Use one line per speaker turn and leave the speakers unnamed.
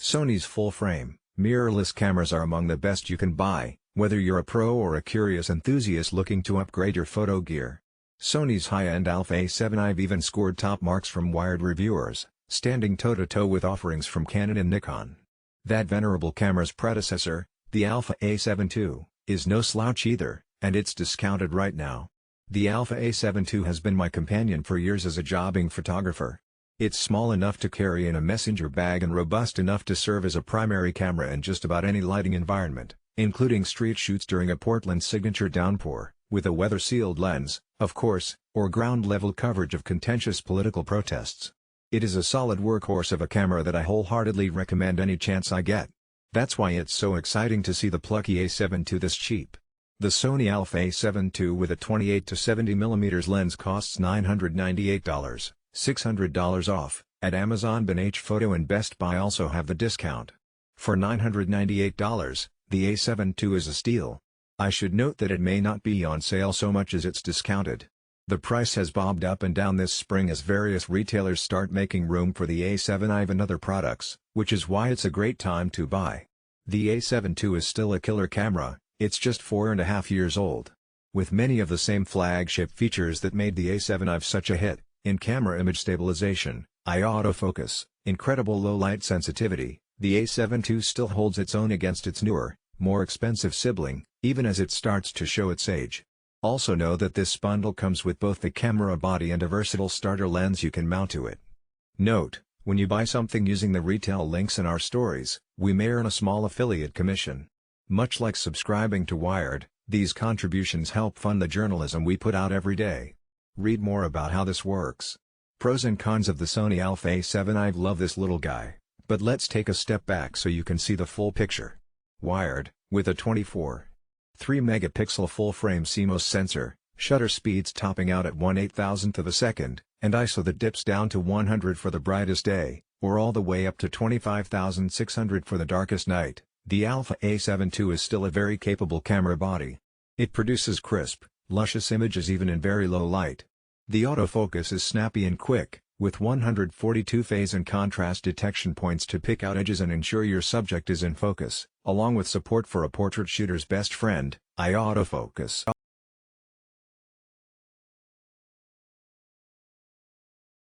Sony's full-frame, mirrorless cameras are among the best you can buy, whether you're a pro or a curious enthusiast looking to upgrade your photo gear. Sony's high-end Alpha A7II even scored top marks from Wired reviewers, standing toe-to-toe with offerings from Canon and Nikon. That venerable camera's predecessor, the Alpha A7II, is no slouch either, and it's discounted right now. The Alpha A7II has been my companion for years as a jobbing photographer. It's small enough to carry in a messenger bag and robust enough to serve as a primary camera in just about any lighting environment, including street shoots during a Portland signature downpour, with a weather-sealed lens, of course, or ground-level coverage of contentious political protests. It is a solid workhorse of a camera that I wholeheartedly recommend any chance I get. That's why it's so exciting to see the plucky A7II this cheap. The Sony Alpha A7II with a 28-70mm lens costs $998. $600 off, at Amazon, Binge Photo and Best Buy also have the discount. For $998, the A7II is a steal. I should note that it may not be on sale so much as it's discounted. The price has bobbed up and down this spring as various retailers start making room for the A7II and other products, which is why it's a great time to buy. The A7II is still a killer camera, it's just 4.5 years old. With many of the same flagship features that made the A7II such a hit, in camera image stabilization, eye autofocus, incredible low light sensitivity, the A7II still holds its own against its newer, more expensive sibling, even as it starts to show its age. Also know that this bundle comes with both the camera body and a versatile starter lens you can mount to it. Note, when you buy something using the retail links in our stories, we may earn a small affiliate commission. Much like subscribing to Wired, these contributions help fund the journalism we put out every day. Read more about how this works. Pros and cons of the Sony Alpha A7II. Love this little guy, but let's take a step back so you can see the full picture. Wired, with a 24.3 megapixel full-frame CMOS sensor, shutter speeds topping out at 1/8000th of a second, and ISO that dips down to 100 for the brightest day, or all the way up to 25,600 for the darkest night, the Alpha A7II is still a very capable camera body. It produces crisp, luscious images even in very low light. The autofocus is snappy and quick, with 142 phase and contrast detection points to pick out edges and ensure your subject is in focus, along with support for a portrait shooter's best friend, eye autofocus.